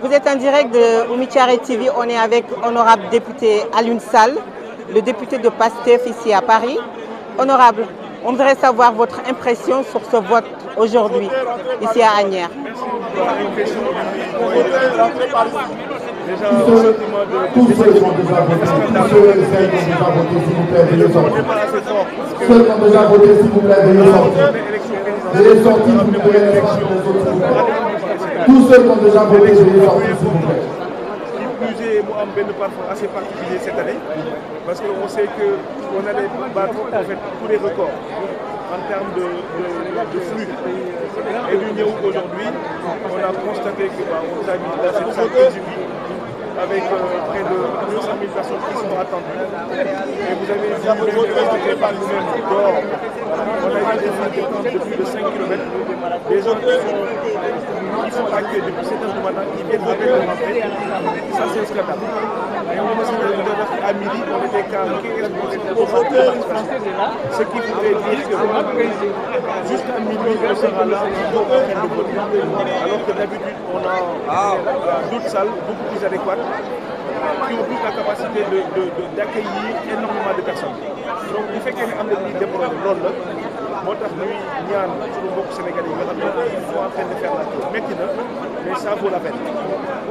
Vous êtes en direct de Oumy Thiaroye TV. On est avec honorable député Alioune Sall, le député de PASTEF ici à Paris. Honorable, on voudrait savoir votre impression sur ce vote aujourd'hui ici à Asnières. Déjà, au sentiment de déception, ceux qui ont déjà voté, s'il vous plaît, veuillez sortir. Veuillez sortir, s'il vous plaît. Tous ceux qui ont déjà voté, veuillez sortir, s'il vous plaît. Qui plus est, moi, un parfois assez particulier cette année, parce qu'on sait qu'on allait battre en fait tous les records en termes de flux. Et l'Union aujourd'hui, on a constaté qu'on a mis dans cette salle avec près de 200 000 personnes qui sont attendues. Et vous avez vu que par nous-mêmes dehors, on a eu des attentes de plus de 5 km. Des gens qui sont accueillis depuis 7 heures du matin, qui viennent de rentrer. Ça, c'est un scandale. Et on a à midi, on était calme. Ce qui voudrait dire que jusqu'à minuit, on sera là en train de voter. Alors que d'habitude, on a d'autres salles beaucoup plus adéquates qui ont plus la capacité d'accueillir énormément de personnes. Donc, bu fekkee ne am na ñuy débordé loolu la moo tax ñuy ñaan suñu mbokk sénégalais yi nga xam ne ils sont en train de faire la chose métti na mais ça vaut la peine.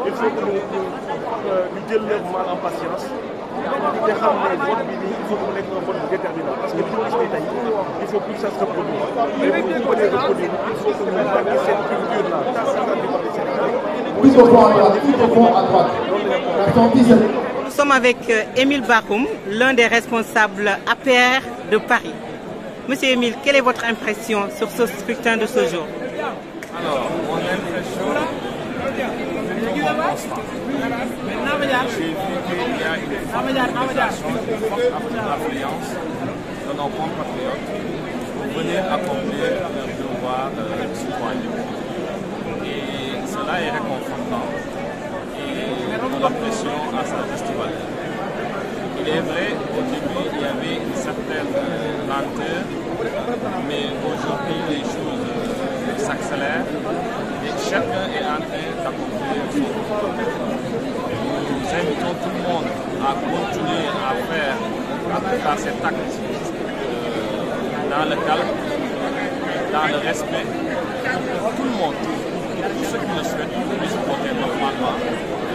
Il faut que ñu jël leur mal en patience te xam ne vote bi nii il faut que mu nekk un vote déterminant parce que li ñu gis tey il faut que ça se reproduise. Et bu ñu ko dee reproduire il faut que ñu tàgg cette culture là du parti sénégalais. Tout au fond à droite, tout au fond à droite. Nous sommes avec Émile Bakhoum, l'un des responsables APR de Paris. Monsieur Émile, quelle est votre impression sur ce scrutin de ce jour? Alors, mon impression, comme on constate, j'ai vu qu'il y a une forte mobilisation, une forte affluence de nos compatriotes pour venir accomplir leur devoir citoyen. Et cela est réconfortant et nous l'apprécions à sa juste valeur. Il est vrai, au début, il y avait une certaine lenteur, mais aujourd'hui, les choses s'accélèrent et chacun est en train d'accomplir son devoir. Nous invitons tout le monde à continuer à faire cet acte dans le calme, dans le respect. Tout le monde, tous ceux qui le souhaitent, puissent voter normalement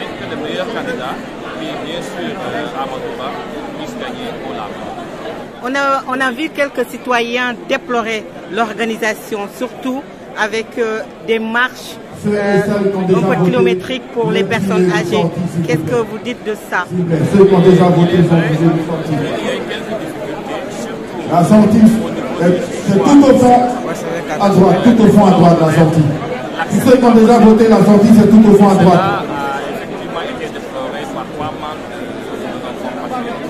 et que le meilleur candidat, qui est bien sûr Amadou Ba, puisse gagner au large. On a vu quelques citoyens déplorer l'organisation, surtout avec des marches un peu kilométriques pour les personnes âgées. Qu'est-ce que vous dites de ça? Ceux qui ont déjà voté sont obligés de sortir. Il y a quelques difficultés, surtout la sortie, c'est tout au fond à droite, tout au fond à droite la sortie. Ceux qui ont déjà voté la sortie, c'est tout au fond à droite. Cela a effectivement été déploré par pas mal de nos compatriotes.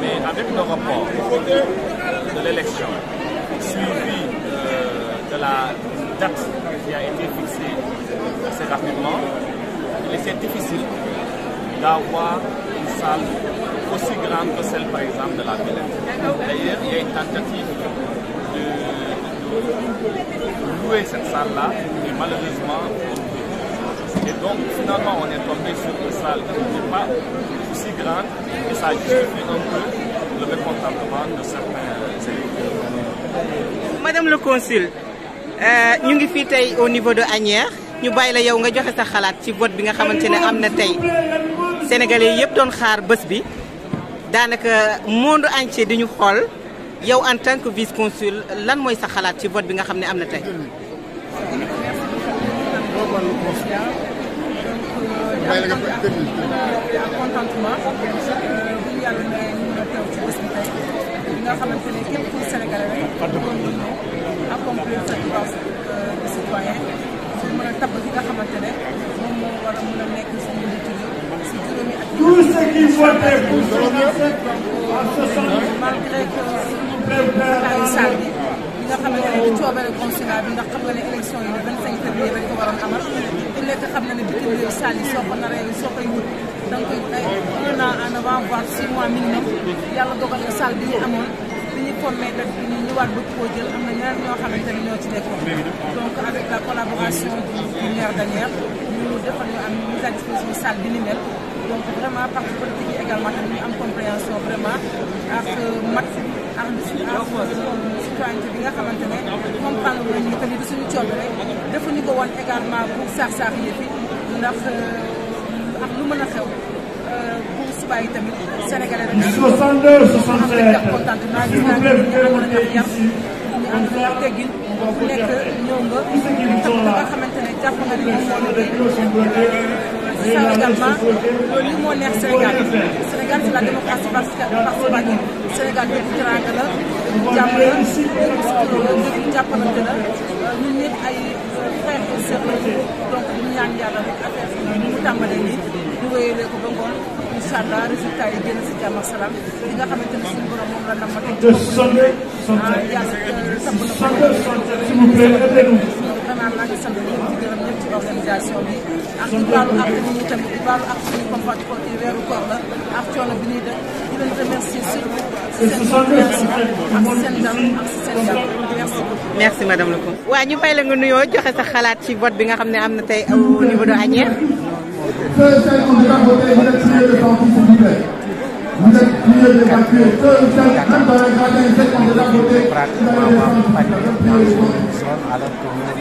Mais avec le report de l'élection, suivi de la date qui a été fixée assez rapidement, il était difficile d'avoir une salle aussi grande que celle par exemple de la Villette. D'ailleurs, il y a une tentative de louer cette salle-là, et malheureusement, et donc finalement on est tombé sur une salle qui n'est pas aussi grande et ça justifie un peu le mécontentement de certains électeurs. Madame le consul, ñu ngi fii tey au niveau de Asnières ñu bàyyi la yow nga joxe sa xalaat ci vote bi nga xamante ne am na tey Sénégalais yëpp doon xaar bés bi daanaka monde entier di ñu xool yow en tant que vice consul lan mooy sa xalaat ci vote bi nga xam ne am na tey. contentement yàlla na ñu teew ci bés bi tey nga xamante ne képp ku Sénégalais rek doon ñëw accomplir sa devoir de citoyen pour mën a tabb ki nga xamante ne moom moo war a mën a nekk suñu njiitu réew si juróomi at tous ceux qui votaient pour malgré que ay salle bi nga xamante ne di coobare consulat bi ndax xam nga ne élection yi le 25 février rek ko waroon amal ku nekk xam na ne bitim réew salle yi soo ko naree soo koy wut da nga koy ay 1 an en avant voire 6 mois minimum yàlla dogal na salle bi ñu amoon bi ñu formé rek bi ñu ñëwaat bëgg koo jël am na ñeneen ñoo xamante ne ñoo ci nekkoon donc avec la collaboration du maire d'Asnières ñu defal ñu am à disposition salle bi ni mel donc vraiment parti politique yi également tamit ñu am compréhension vraiment ak mat ak citoyenneté bi nga xamante ne comprendre nañu que ni du suñu coobare defuñu ko woon également pour saax yi fi ndax ak lu mën a xew pour suba yi tamit sénégalais rek 62 67 contentement gis naa ne ñu ànd nañu ak yar ñu ànd nañu ak teggin ku nekk ñëw nga tax nga xamante ne jàpp nga ne moom moo liggéey ça également loolu li moo neex Sénégal Sénégal c'est la démocratie participative Sénégal dëkk teraanga la jàmm la dëkk jàppalante la ñun ñëpp ay frères et sœurs donc ñu ñaan yàlla rek affaire bi mu tàmbalee nii ñu wéyalee ko ba ngoon incha allah résultat yi génn si jàmm ak salaam li nga xamante ne suñu borom moom la nam ma teg yàlla sabb na ko vraiment maa ngi sant ñëpp di gërëm ñëpp ci organisation bi ak di baalu ak nit ñi tamit di baalu ak suñu comporte ko ci weeru koor la ak coono bi ñuy def di leen remercier surtout seen compréhension ak seen dal ak seen jàpp merci beaucoup. merci madame le comte. waa ñu fay la nga nuyoo joxe sa xalaat ci vote bi nga xam ne am na tey au niveau de Asnières. Vous êtes prié d'évacuer même dans les gradins, ceux qui ont déjà voté,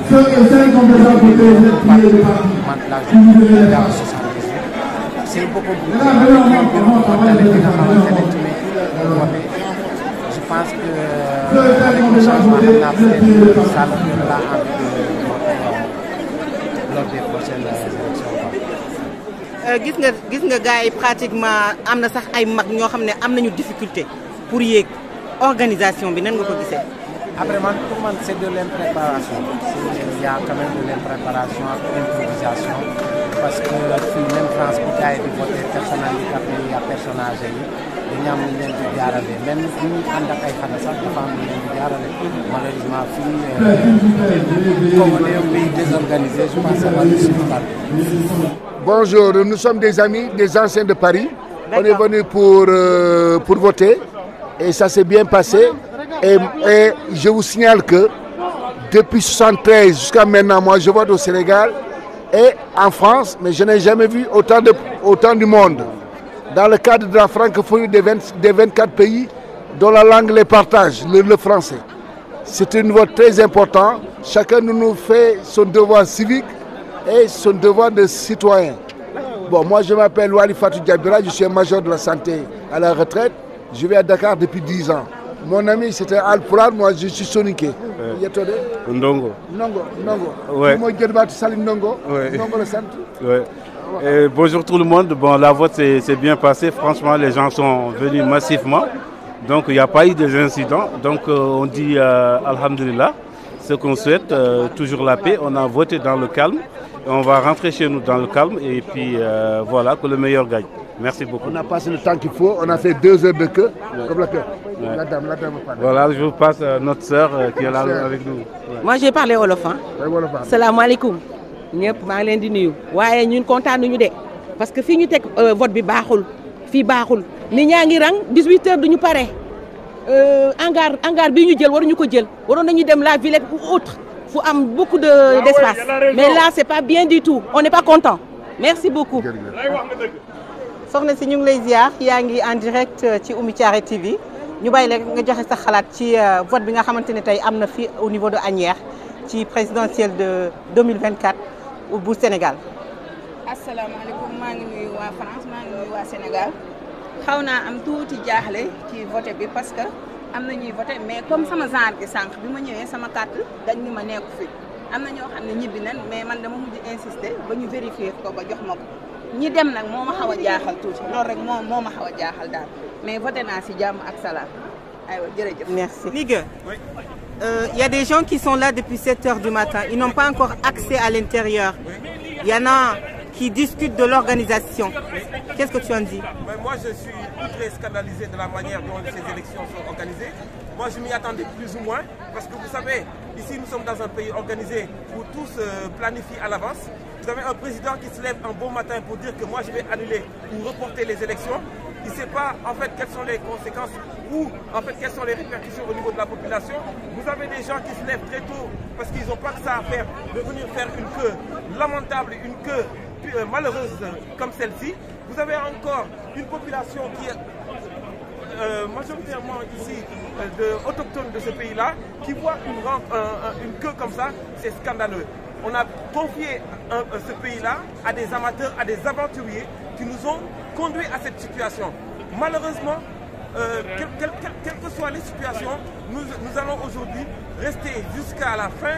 ceux qui ont déjà voté, vous êtes priés de partir. Vous devez les partir. C'est beaucoup plus. Je pense que avec le changement de la ça va lors des prochaines élections. gis nga gars yi pratiquement am na sax ay mag ñoo xam ne am nañu difficulté pour yéeg organisation bi nan nga ko gisee. Après man pour man c'est de l'impréparation. Il y a quand même de l'impréparation ak improvisation parce que fii même France bu gars yi di voté personne handicapé yi ak personne âgée yi dañu am lu leen di jaarale même bu ñu ànd ak ay xale sax dafa am lu leen di jaarale malheureusement fii comme on est un pays désorganisé je pense que ça va nous suffire. Bonjour, nous sommes des amis, des anciens de Paris. On est venus pour voter et ça s'est bien passé. Et je vous signale que depuis 1973 jusqu'à maintenant, moi je vote au Sénégal et en France, mais je n'ai jamais vu autant du monde. Dans le cadre de la francophonie des 24 pays dont la langue les partage, le français. C'est un vote très important. Chacun de nous fait son devoir civique et son devoir de citoyen. Bon, moi je m'appelle Wali Fatou Diabira, je suis un major de la santé à la retraite. Je vais à Dakar depuis 10 ans. Mon ami c'était Alpulaar, moi je suis Soninké. Ndongo. Ndongo. Ouais. Moi je Salim Ndongo. Ouais. Ndongo le centre. Ouais. Et bonjour tout le monde. Bon, la vote s'est bien passée. Franchement, les gens sont venus massivement. Donc il n'y a pas eu des incidents. Donc on dit Alhamdulillah. Ce qu'on souhaite, toujours la paix. On a voté dans le calme. On va rentrer chez nous dans le calme et puis voilà, que le meilleur gagne. Merci beaucoup. On a passé le temps qu'il faut. On a fait 2 heures de queue. Comme la queue. Ouais. La dame. Voilà, je vous passe notre sœur qui est là avec nous. Ouais. Moi j'ai parlé wolof hein. Salaamaaleykum ñëpp maa ngi leen di nuyu. waaye ñun kontaan nañu de parce que fii ñu teg vote bi baaxul fii baaxul nit ñaa ngi rang 18h duñu pare hangar bi ñu jël waruñu ko jël waroon nañu dem la Villette ou autre fu am beaucoup d'espace mais là c'est pas bien du tout on n'est pas content merci beaucoup. soxna si ñu ngi lay ziar yaa ngi en direct ci Oumy Thiaré TV ñu bàyyi la nga joxe sa xalaat ci vote bi nga xamante ne tey am na fii au niveau de Asnières ci présidentielle de 2024 bu Sénégal. asalaamaaleykum maa ngi nuyu waa France maa ngi nuyu waa Sénégal xaw naa am tuuti jaaxle ci vote bi parce que am na ñuy vote mais comme sama genre gi sànq bi ma ñëwee sama carte dañ ni ma nekku fi am na ñoo xam ne ñibbi nañ mais man dama mujj insister ba ñu vérifier ko ba jox ma ko ñi dem nag moo ma xaw a jaaxal tuuti loolu rek moo ma xaw a jaaxal daal mais voté naa si jàmm ak salaam aywa jërëjëf. merci. Ligue, y a des gens qui sont là depuis 7h du matin ils n'ont pas encore accès à l'intérieur. Il y en a qui discutent de l'organisation. Qu'est-ce que tu en dis? Moi, je suis très scandalisé de la manière dont ces élections sont organisées. Moi, je m'y attendais plus ou moins, parce que vous savez, ici, nous sommes dans un pays organisé où tout se planifie à l'avance. Vous avez un président qui se lève un bon matin pour dire que moi, je vais annuler ou reporter les élections. Il ne sait pas, en fait, quelles sont les conséquences ou, en fait, quelles sont les répercussions au niveau de la population. Vous avez des gens qui se lèvent très tôt parce qu'ils n'ont pas que ça à faire, de venir faire une queue lamentable, une queue malheureuses comme celle-ci. Vous avez encore une population qui est majoritairement ici autochtone de ce pays-là, qui voit une queue comme ça, c'est scandaleux. On a confié ce pays-là à des amateurs, à des aventuriers qui nous ont conduits à cette situation. Malheureusement, quelles que soient les situations, nous allons aujourd'hui rester jusqu'à la fin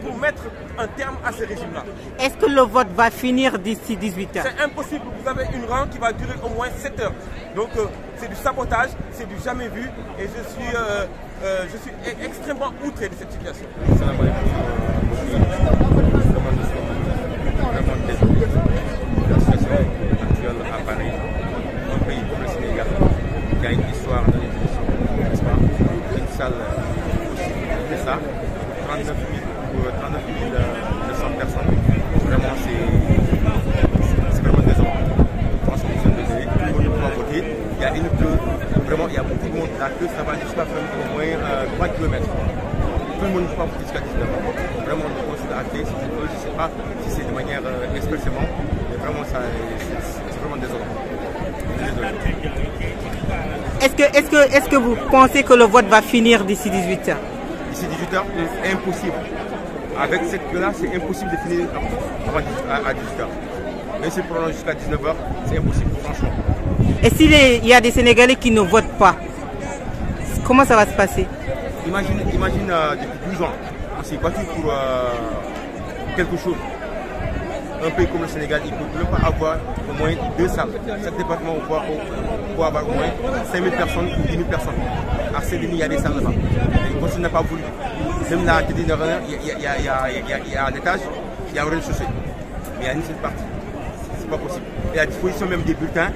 pour mettre un terme à ce régime-là. Est-ce que le vote va finir d'ici 18 heures? C'est impossible. Vous avez une rang qui va durer au moins 7 heures. Donc c'est du sabotage, c'est du jamais vu et je suis extrêmement outré de cette situation. À Paris, un pays comme le Sénégal, qui a une histoire de l'évolution, n'est-ce pas? Une salle aussi de ça, 39 200 personnes. Vraiment, c'est vraiment désolant. Franchement, nous sommes désolés. Tout le monde peut voter. Il y a une queue, vraiment, il y a beaucoup de monde. La queue, ça va jusqu'à au moins 3 km. Tout le monde peut voter jusqu'à 19 ans. Vraiment, on considère à fait, je ne sais pas si c'est de manière expressément, mais vraiment, c'est vraiment désolant. Est-ce que vous pensez que le vote va finir d'ici 18 heures? D'ici 18 heures, c'est impossible. Avec cette queue-là, c'est impossible de finir à 18 heures. Mais si on prolonge jusqu'à 19 heures, c'est impossible, franchement. Et s'il y a des Sénégalais qui ne votent pas, comment ça va se passer? Imagine depuis 12 ans, on s'est battu pour quelque chose. Un pays comme le Sénégal, il ne peut même pas avoir au moins 2 salles. Chaque département peut avoir au moins 5 000 personnes ou 10 000 personnes. À Saint-Denis, il y a des salles là-bas. Le conseil n'a pas voulu. Même là, il y a un étage, il y a un rez-de-chaussée. Mais il y a une seule partie. C'est pas possible. Et à disposition même des bulletins,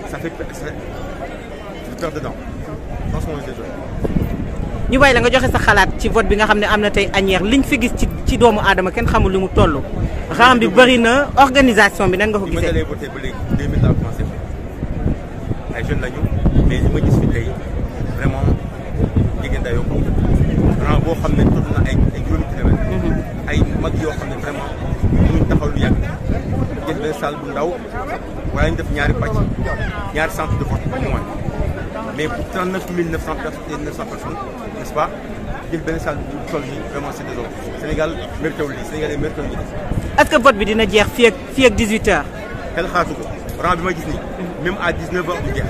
ça fait peur dedans. Franchement, je suis désolé. ñu bàyyi la nga joxe sa xalaat ci vote bi nga xam ne am na tey Asnières liñ fi gis ci doomu aadama kenn xamul lu mu toll. rang bi bëri na organisation bi nan nga ko gisee. bi ma dalee voté ba léegi 2000 laa commencé ay jeunes lañu mais li ma gis fi tey vraiment jigéen dayoo ko rang boo xam ne toll na ay juróomi kilomètres. ay mag yoo xam ne vraiment mënuñ taxaw lu yàgg jël benn salle bu ndaw waaye ñu def ñaari pàcc ñaari centre de vote au moins. Mais pour 39 900 personnes, n'est-ce pas? Il y a une salle de sol, vraiment c'est désolant. Sénégal, Mercredi, Sénégalais, Mercredi. Est-ce que votre vote va dire fii ak 18 heures? Quel xaatu ko rang bi ma gis nii même à 19 heures du jeex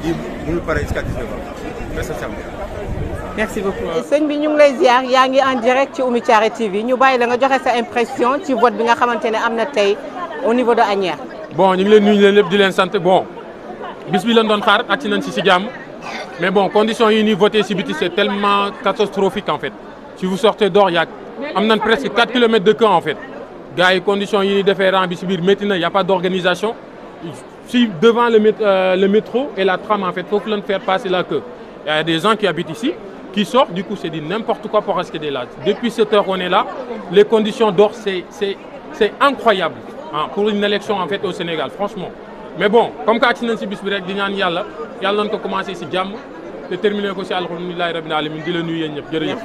yi mënul pare jusqu'à 19 heures. Merci beaucoup. Merci beaucoup. sëñ bi ñu ngi lay ziar yaa ngi en direct ci Oumy Thiaré TV ñu bàyyi la nga joxe sa impression ci vote bi nga xamante ne am na tey au niveau de Asnières. Bon ñu ngi leen nuyu leen lépp di leen sant bon. bis bi lañ doon xaar agsi nañ si jàmm mais bon conditions yi ñuy voté si biti c'est tellement catastrophique en fait si vous sortez dehors y a am nañ presque 4 kilomètres de queue en fait gars yi conditions yi ñuy defee rang bi si biir métti na y a pas d'organisation si devant le métro et la tram en fait foofu lañ faire passer la queue y a des gens qui habitent ici qui sortent du coup c'est dit n'importe quoi pour accéder là depuis 7 heures on est là les conditions dehors c'est incroyable hein, pour une élection en fait au Sénégal franchement. Mais bon comme que agsi nañ si bis bi rek di ñaan yàlla nañ ko commencé si jàmm te terminé ko si alhamdulilahi rabbil alamin di la nuyu yéen ñëpp jërëjëf